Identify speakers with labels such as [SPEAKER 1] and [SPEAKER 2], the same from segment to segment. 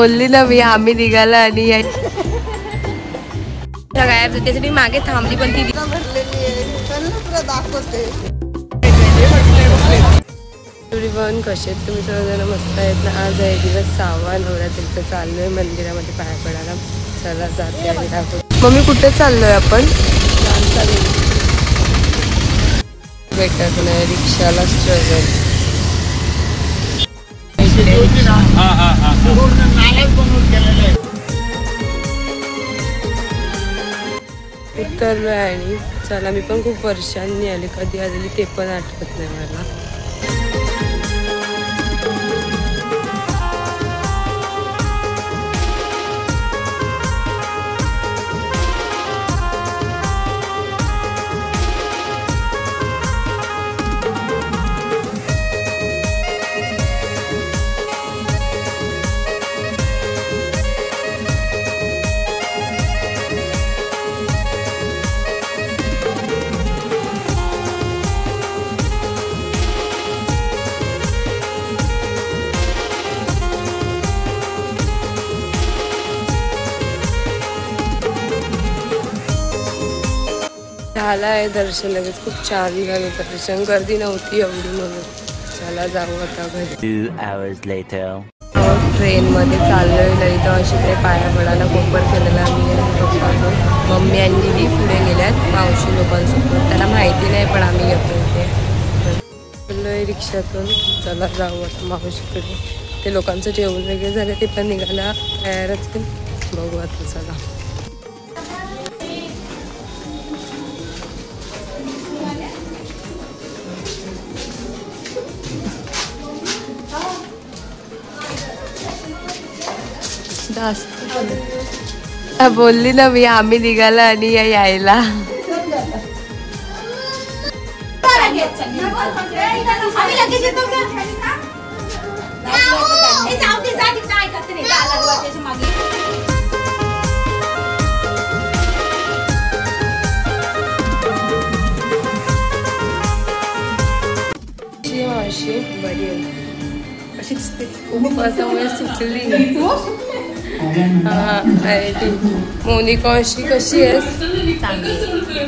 [SPEAKER 1] बोलली ना मी, आम्ही निघाला आणि गायब त्यासाठी मागे थांबली पण ती दाखवते. कसे आहेत तुम्ही सर्वजण? मस्त आहेत ना. आज आहे दिवस 6वा नवरात्रीचं. चाललोय मंदिरामध्ये पाया पडायला. चला जाते आणि दाखवते. मम्मी कुठे चाललोय आपण? भेटत नाही, रिक्षाला स्ट्रगल. उतरलोय आणि चला, मी पण खूप वर्षांनी आले. कधी आलेली ते पण आठवत नाही मला. झालं आहे दर्शन, लगेच खूप छान झालं दर्शन. गर्दी नव्हती एवढी म्हणून. चला जाऊ आता घरी.
[SPEAKER 2] 2 hours later.
[SPEAKER 1] ट्रेनमध्ये चाललोय ललितामावशीकडे पाया पडायला. कोपर केलेला मी आणि पप्पाचं. मम्मी आणि दिदी पुढे गेल्यात मावशी लोकांसोबत. त्याला माहिती नाही पण आम्ही येतो इथे. चाललोय रिक्षातून. चला जाऊ आता मावशीकडे. ते लोकांचं जेवण वगैरे झालं, ते पण निघाला तयारच. बघू आता चला. बोलली ना मी, आम्ही निघाला आणि यायला. मावशी बरी आहे, अशी खूप असं सुचली. मोनिका कशी आहेस?
[SPEAKER 3] चांगली.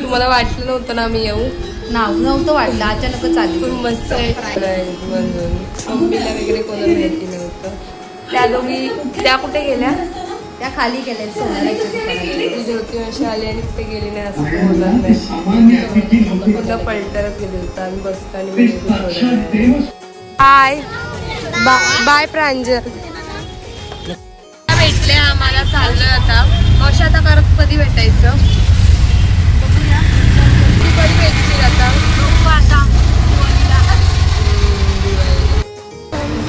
[SPEAKER 1] तुम्हाला वाटलं नव्हतं ना मी येऊ?
[SPEAKER 3] नव्हतं वाटलं, अचानकच आली.
[SPEAKER 1] खूप मस्त आहे. मम्मीला वगैरे कोणाला माहिती नव्हतं. त्या दोघी त्या कुठे गेल्या?
[SPEAKER 3] त्या खाली गेल्या सोनाला.
[SPEAKER 1] ज्योती वर्षी आली आणि तिथे गेली नाही असं बोलत नाही. पुन्हा पलटरच गेले होतं आम्ही बसताना. बाय बाय प्रांजल. भेटले आम्हाला. चाललोय आता. वर्षा आता करत कधी भेटायचं? कधी भेटतील आता?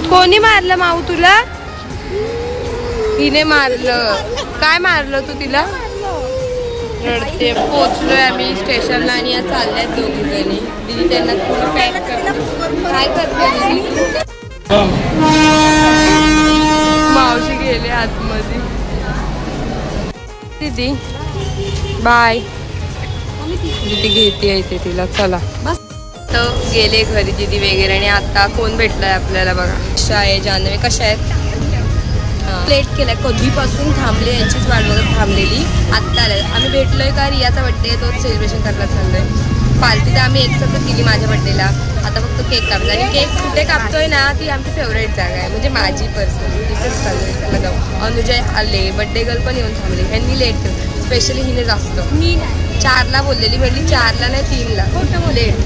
[SPEAKER 1] कोणी मारलं माऊ तुला? हिने मारलं. काय मारलं तू तिला? रडते. पोचलोय आम्ही स्टेशनला आणि या चालल्यात दोघी जणी. दिदी त्यांना थोडं पॅक कर. काय करते दिदी? मावशी गेले आतमध्ये. दीदी बाय. दीदी घेते इथे तिला. चला बस. तर गेले घरी दीदी वगैरे. आणि आता कोण भेटलाय आपल्याला बघा. कशा आहे जान्हवी? कशा आहेत? प्लेट केलाय. कधीपासून थांबले, यांचीच वाट बघत थांबलेली. आत्ता आले. आम्ही भेटलोय का रियाचा बड्डे तोच सेलिब्रेशन करायला चाललोय. पार्टी तर आम्ही एकसाथच दिली माझ्या बड्डेला. आता फक्त केक कापला. आणि केक कुठे कापतोय ना, ती आमची फेवरेट जागा आहे, म्हणजे माझी पर्सनली. तिथेच चाललोय. चला जाऊ. अनुजय आले, बड्डे गर्ल पण येऊन थांबले. ह्यांनी लेट केलं. स्पेशली हिने जास्त. मी 4ला बोललेली, म्हणली 4ला नाही 3ला. कुठं लेट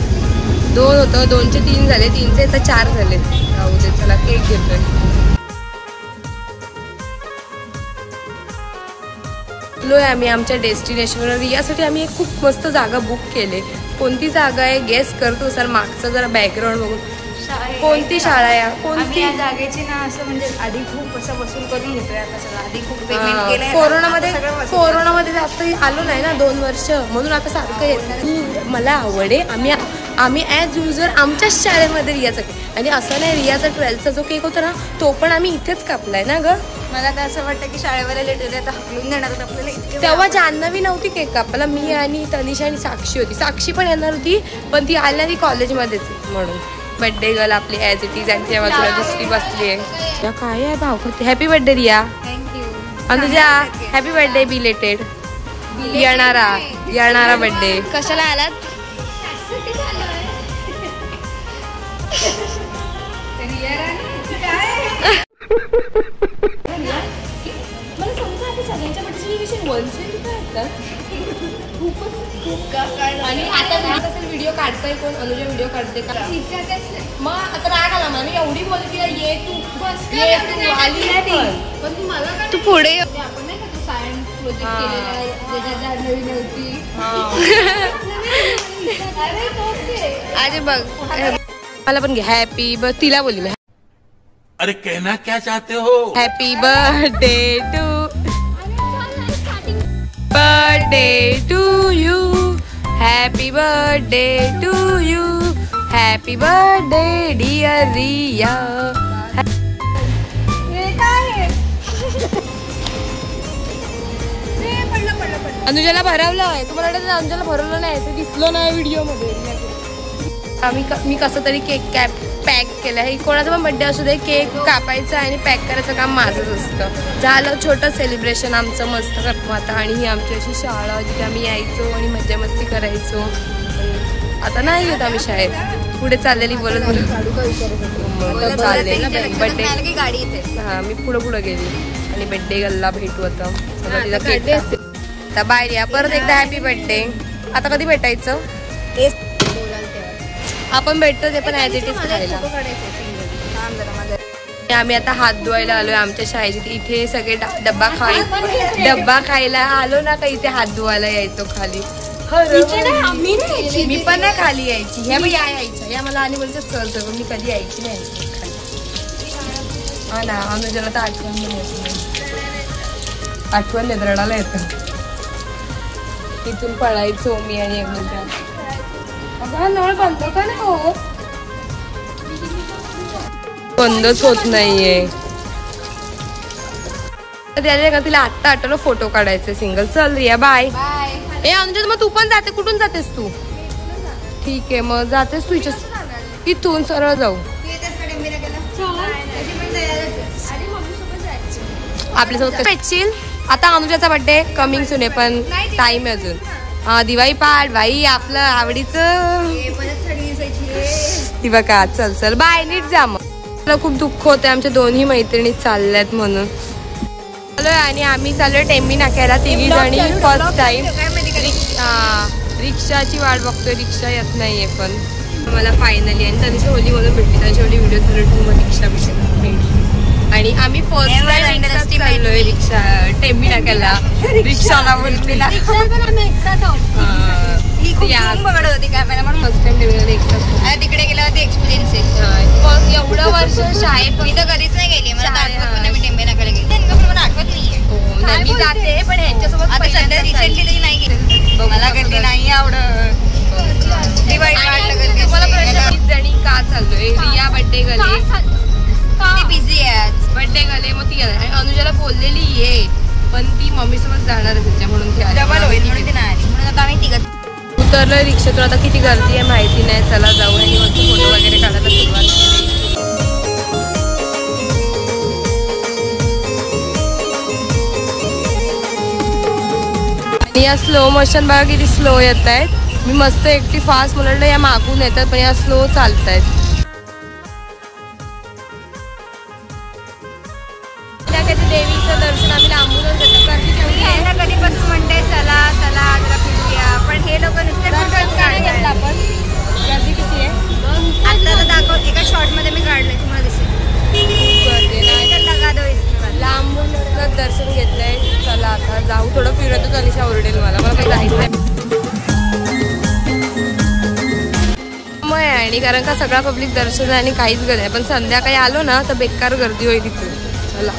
[SPEAKER 1] 2 होतं. 2चे 3 झाले. 3चे तर 4 झाले. जाऊ दे. चला केक घेतोय. आम्ही आमच्या डेस्टिनेशनवर. रियासाठी आम्ही एक खूप मस्त जागा बुक केले. कोणती जागा आहे गेस करतो सर? मागचं जरा बॅकग्राऊंड बघून. कोणती शाळा आहे? कोणती
[SPEAKER 3] जागेची ना असं म्हणजे आधी खूप असं वसूल करून घेतोय. आता सगळं आधी खूप पेमेंट केलंय.
[SPEAKER 1] कोरोनामध्ये जास्त आलो नाही ना 2 वर्ष, म्हणून आता सारखं येत. मला आवड आहे. आम्ही ॲज युजर आमच्याच शाळेमध्ये रियाचा केक. आणि असं नाही, रियाचा 12चा जो केक होता ना तो पण आम्ही इथेच कापलाय ना ग.
[SPEAKER 3] मला तर असं वाटतं की शाळेवाला लेट होते आता हकलून देणार आपल्याला इतके.
[SPEAKER 1] तेव्हा जान्हवी नव्हती केक कापायला. मी आणि तनिषा आणि साक्षी होती. साक्षी पण येणार होती पण ती आली नाही कॉलेजमध्येच म्हणून. बर्थडे गर्ल आपली ॲज इट इज आणि बाजूला दुसरी बसली आहे. काय आहे भाऊ हॅपी बर्थडे रिया.
[SPEAKER 3] थँक्यू.
[SPEAKER 1] आणि तुझ्या हॅपी बर्थडे बिलेटेड येणारा बर्थडे.
[SPEAKER 3] कशाला आलात?
[SPEAKER 1] मला समजा आता सगळ्यांच्या आणि आता व्हिडिओ काढताय कोण? अनुजा व्हिडिओ काढते का? मग आता राग आला मला. मी एवढी बोलते तिला ये तू आली नाही पण तू मला तू पुढे आपण नाही का तू सायन्स प्रोजेक्ट केलेला नवीन होती. अरे बघ मला पण घे हॅपी बर्थ. तिला बोलली मी
[SPEAKER 2] अरे कहना क्या चाहते हो?
[SPEAKER 1] Happy birthday to you happy birthday to you happy birthday dear Riya. अनुजाला भरवलं आहे. तुम्हाला वाटतं अनुजाला भरवलं नाही ते दिसलं नाही व्हिडिओ मध्ये. मी कसं तरी केक पॅक केलं आहे. कोणाचा पण बर्थडे असू दे केक कापायचा आणि पॅक करायचं काम माझंच असतं. झालं छोटं सेलिब्रेशन आमचं मस्त करतो आता. आणि ही आमची अशी शाळा जिथे आम्ही यायचो आणि मज्जा मस्ती करायचो. आता नाही होत आम्ही शाळेत. पुढे चाललेली बोलत चालले बर्थडे गाडी हा मी पुढे गेली आणि बर्थडे गर्लला भेटू आता. तिला केक आता बाय रिया. परत एकदा हॅपी बर्थडे. आता कधी भेटायचं? आपण भेटतो ते पण ॲज इट इज खायला. आम्ही आता हात धुवायला आलोय आमच्या शाळेची. इथे सगळे डब्बा खायला आलो ना का इथे हात धुवायला यायचो खाली. मी पण नाही खाली यायची. ह्या मग यायच्या या मला आणि बोलतो चल तर मी कधी यायची नाही खाली. हा ना अनुजाला तर आठवण नाही रडायला येतं. इथून पळायचो मी आणि अनुजा. नळ बंद का नाही हो? बंदच होत नाहीये. का तिला आत्ता आठवलं फोटो काढायचे सिंगल. चल रिया बाय. ए अनुजा मग तू पण जाते. कुठून जातेस तू? ठीक आहे मग जातेस तू इथून सरळ जाऊ. आपल्यासोबत भेटशील. आता अनुजाचा बर्थडे कमिंग सून आहे पण टाइम आहे अजून. हा दिवाळी पाठ बाई आपलं आवडीचं. ती बघा चल चल बाय नीट जा. मग मला खूप दुःख होतं आमच्या दोन्ही मैत्रिणी चालल्यात म्हणून. चालूय आणि आम्ही चाललोय टेंबी नाक्याला तिघी जणी फर्स्ट टाइम. रिक्षाची वाट बघतोय. रिक्षा येत नाहीये पण मला फायनली. आणि त्यांची होली म्हणून भेटली. त्यांची होली व्हिडिओ चालू रिक्षा भेटली आणि आम्ही फर्स्ट टाइम चाललोय रिक्षा टेंबी नाक्याला. रिक्षाला बोललेला
[SPEAKER 3] तिकडे गेल्यावर ते एक्सपिरियन्स आहे.
[SPEAKER 1] एवढं वर्ष शाळेत
[SPEAKER 3] मी तर कधीच नाही गेली. मला मी टेंबे नाक्याला गेली. मला आठवत नाहीये.
[SPEAKER 1] मी जाते पण ह्यांच्यासोबत
[SPEAKER 3] सध्या रिसेंटली नाही गेली. मला कधी नाही आवडत. दिवाळी
[SPEAKER 1] मला प्रश्न जणी का चाललोय. रिया बर्थडे गले
[SPEAKER 3] बिझी आहे
[SPEAKER 1] बर्थडे गले मग ती आणि अनुजाला बोललेली ये पण ती मम्मी सोबत जाणार आहे तिच्या म्हणून ती
[SPEAKER 3] डबल होईल म्हणून ती नाही. म्हणून आता आम्ही तिघं
[SPEAKER 1] उतरलोय रिक्षेतून. आता किती गर्दी आहे माहिती नाही. चला जाऊ आणि मस्त फोटो वगैरे काढायला सुरुवात केली. आणि या स्लो मोशन बघा किती स्लो येत आहेत. मी मस्त एकटी फास्ट म्हणलं या मागून येतात पण या स्लो चालत आहेत. देवीचं दर्शन आम्ही लांबूनच घेतो.
[SPEAKER 3] कधीपासून म्हणते चला चला जरा फिरूया पण हे लोक नुसते
[SPEAKER 1] घेतला आपण. गर्दी किती आहे
[SPEAKER 3] आता दाखव. एका शॉर्ट मध्ये मी काढलंय तुम्हाला दिसेल.
[SPEAKER 1] लांबून दर्शन घेतलंय. चला आता जाऊ थोडं फिरतो. तनिषा ओरडेल मला पण जायचंय आणि कारण का सगळा पब्लिक दर्शन आहे आणि काहीच गर्दी आहे. पण संध्याकाळी आलो ना तर बेकार गर्दी होईल इथे. चला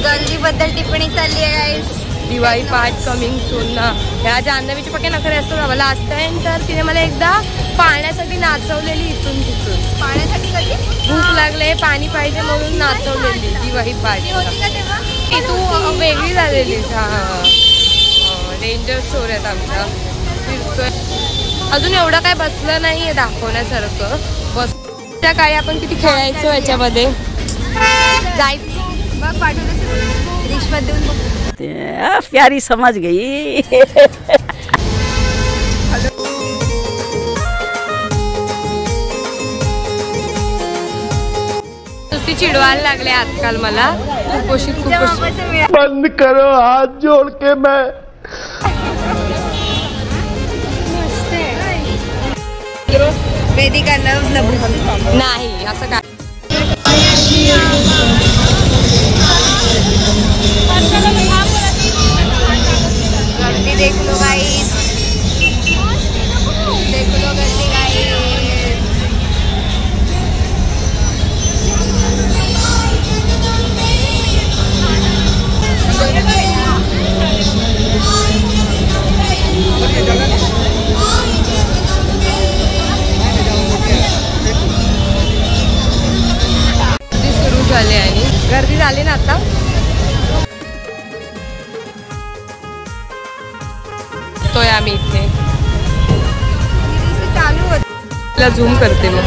[SPEAKER 3] गर्दीबद्दल टिप्पणी चालली आहे गाईस.
[SPEAKER 1] दिवाळी पाठ कमिंग सून ना. ह्या जान्हवीचे पक्के नखरे असतात मला असतं. तर तिने मला एकदा पाण्यासाठी नाचवलेली इथून तिथून.
[SPEAKER 3] पाण्यासाठी कधी
[SPEAKER 1] भूक लागले पाणी पाहिजे म्हणून नाचवलेली दिवाळी पाठ. तू वेगळी झालेली. हा डेंजर स्टोरी आहेत आमच्या. फिरतोय अजून एवढं काय बसलं नाहीये दाखवण्यासारखं. बस त्या काळी आपण किती खेळायचो याच्यामध्ये. जायचं
[SPEAKER 3] बघ पाठवलं रिश्वत देऊन बघ.
[SPEAKER 4] प्यारी समझ गई.
[SPEAKER 1] नुसती चिडवायला लागले आजकाल मला. कुपोषित कुपोषित.
[SPEAKER 2] बंद करो हाथ जोड़ के मैं.
[SPEAKER 3] वेदिका लव्ह नबू
[SPEAKER 1] नाही असं काय.
[SPEAKER 3] गर्दी देख लो गाइस, देख लो गर्दी गाइस.
[SPEAKER 1] सुरू झाले आणि गर्दी झाली ना आता. तोय आम्ही इथे
[SPEAKER 3] चालू होत.
[SPEAKER 1] झूम करते मग.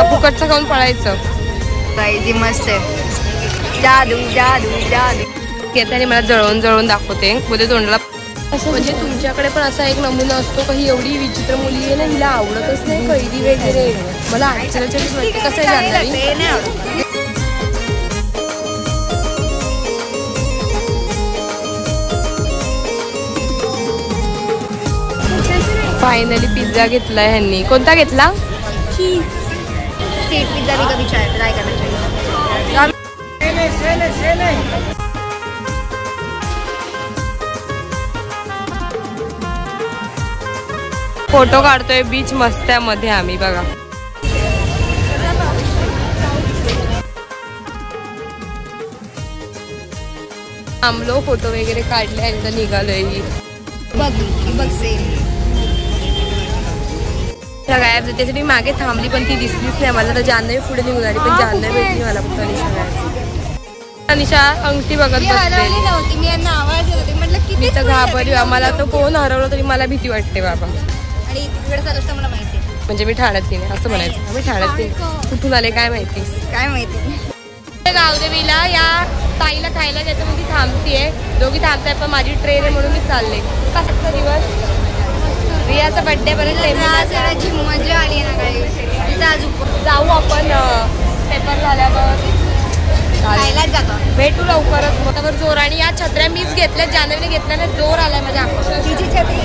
[SPEAKER 1] फुकटचं खाऊन पळायचं.
[SPEAKER 3] गाइस मस्त आहे. जादू जादू जादू.
[SPEAKER 1] त्याने मला जळवून जळवून दाखवते मध्ये तोंडाला. म्हणजे तुमच्याकडे पण असा एक नमुना असतो का ही एवढी विचित्र मुली आहे ना, हिला आवडतच नाही कैदी वगैरे. मला आश्चर्याचीच वाटते कसं आहे जाणणारी. फायनली पिझ्झा घेतलाय ह्यांनी. कोणता घेतला?
[SPEAKER 3] स्ट्रीट पिझ्झा भी कभी ट्राई करना चाहिए.
[SPEAKER 1] फोटो काढतोय बीच मस्त्यामध्ये आम्ही बघा. थांबलो फोटो वगैरे काढले आणि निघालोय.
[SPEAKER 3] बघ बघ
[SPEAKER 1] गायब त्यासाठी मागे थांबली पण ती दिसलीच नाही मला. तर जान्हवी पुढे निघून आली पण जान्हवी भेटली मला फक्त अनिशा. अनिशा अंगठी बघत बसलेली.
[SPEAKER 3] नव्हती मी यांना आवाज येत होते. म्हटलं
[SPEAKER 1] मी
[SPEAKER 3] किती
[SPEAKER 1] तर घाबरली. आम्हाला तर कोण हरवलं तरी मला भीती वाटते बाबा.
[SPEAKER 3] आणि इकडे चालू असतं मला माहिती.
[SPEAKER 1] म्हणजे मी ठाण्यातली नाही असं म्हणायचं. आम्ही ठाण्यातली कुठून आले काय माहिती.
[SPEAKER 3] काय माहिती.
[SPEAKER 1] गावदेवीला या ताईला खायला त्याच्यामध्ये थांबतीये. दोघी थांबताय पण माझी ट्रेन आहे म्हणून मी चालले. कसा दिवस रियाचा बर्थडे पर्यंत
[SPEAKER 3] मजा आली ना काही.
[SPEAKER 1] जाऊ आपण पेपर झाल्यावर
[SPEAKER 3] खायलाच जातो.
[SPEAKER 1] भेटू लवकरच. मोठावर जोर. आणि या छत्र्या मीच घेतल्या. जान्हवीने घेतल्याने जोर आलाय माझ्या
[SPEAKER 3] तिची छत्री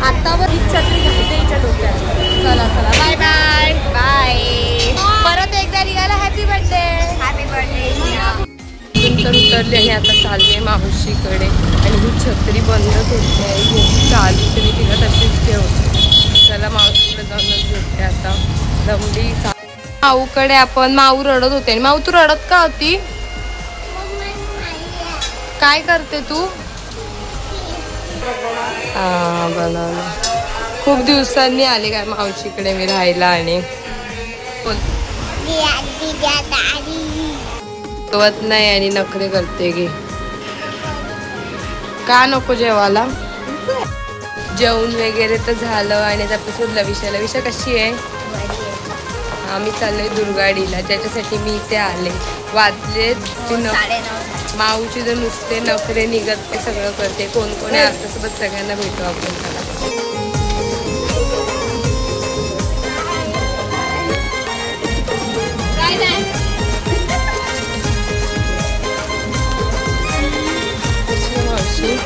[SPEAKER 1] आत्तावर. ही छत्री घालते हिच्या डोक्यात. चला चला बाय बाय
[SPEAKER 3] बाय.
[SPEAKER 1] परत एकदा रियाला हॅपी बर्थडे.
[SPEAKER 3] Happy birthday.
[SPEAKER 1] नंतर उतरले आणि आता चालले मावशीकडे. आणि ही छत्री बंदच होते आहे चालू तरी तिला तशीच ठेवते. चला मावशीकडे जाऊनच भेटते आता. दमडी. माऊकडे आपण. माऊ रडत होते. माऊ तू रडत का होती? काय करते तू? हा बनवलं. खूप दिवसांनी आले काय मावशीकडे मी राहायला. आणि बोलत नाही आणि नखरे करते गे. का नको जेवायला? जेवण वगैरे तर झालं. आणि त्यापासून लविशा कशी आहे? आम्ही चाललोय दुर्गाडीला ज्याच्यासाठी मी इथे आले. वाजले माऊची जर नुसते नखरे निघत ते सगळं करते. कोण कोण आहे आपल्यासोबत सगळ्यांना भेटू आपण. मावशी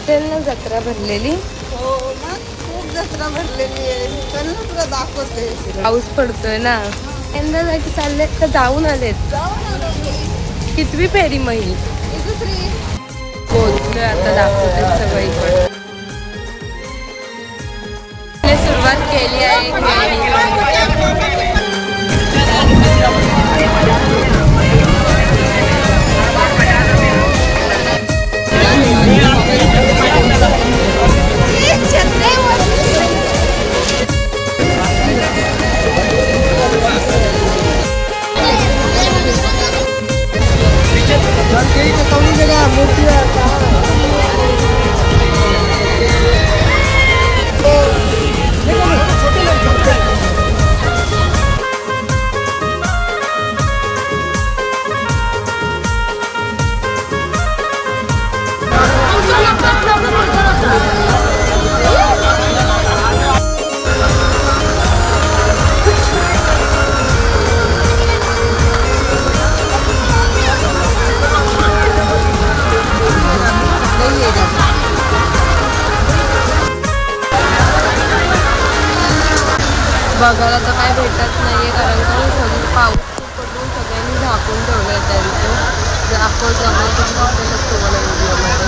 [SPEAKER 1] त्यांना जत्रा भरलेली.
[SPEAKER 4] खूप जत्रा भरलेली आहे. चल ना तुला दाखवते.
[SPEAKER 1] पाऊस पडतोय ना. यंदा जायचे चालले तर जाऊन आलेत. कितवी फेरी मही पोहोचलोय आता. दाखवते सगळीकडे. सुरुवात केली आहे. बघायला तर काय भेटत नाहीये, कारण का सगळी पाऊस खूप पडून सगळ्यांनी झाकून ठेवलंय त्यांचं. आपण जमलं तर दिसेलच तुम्हाला व्हिडिओमध्ये.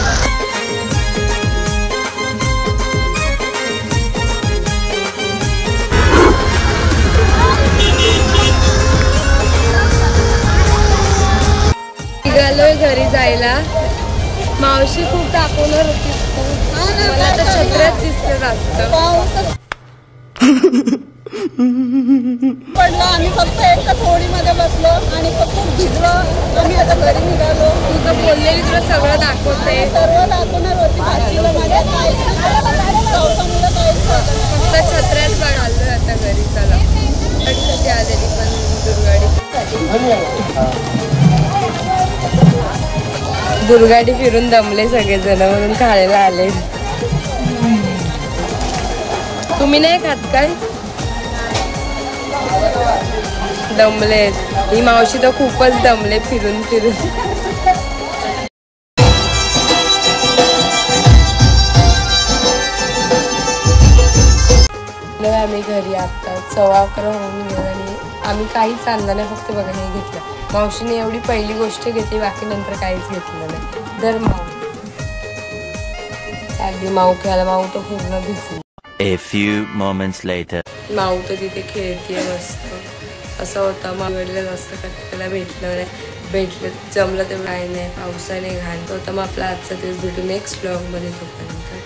[SPEAKER 1] निघालोय घरी जायला. मावशी खूप दाखवणार होती, मला तर छत्र्यात दिसलं जास्त.
[SPEAKER 4] पडलं आम्ही फक्त एका होडीमध्ये बसलो आणि खूप भिजलो. आम्ही आता घरी निघालो.
[SPEAKER 1] तू तर बोललेली तुला सगळं दाखवते.
[SPEAKER 4] सर्व दाखवणार होती भाजीला माझ्या पावसामुळे काहीच
[SPEAKER 1] फक्त छत्र्यात पण आलोय आता घरी. चला गाडीसाठी आलेली पण दुर्गाडी फिरून दमले सगळेजण म्हणून खायला आले. तुम्ही नाही खात काय? दमले. ही मावशी तर खूपच दमले फिरून फिरून. आम्ही घरी आता 11:15 होऊन गेलो आणि आम्ही काहीच आणलं नाही, फक्त बघा हे घेतलं. मावशीने एवढी पहिली गोष्ट घेतली, बाकी नंतर काहीच घेतलं नाही. दर माऊ चालली माऊ खेळायला. माऊ तर पूर्ण भिजली.
[SPEAKER 5] A few moments later.
[SPEAKER 1] माऊ तर तिथे खेळतीये मस्त. असं होतं मावडलं जास्त का त्याला भेटलं नाही, भेटलं जमलं तेवढं काही नाही. पावसाने घाण होतं. मग आपला आजचा दिवस भेटू नेक्स्ट ब्लॉगमध्ये. तोपर्यंत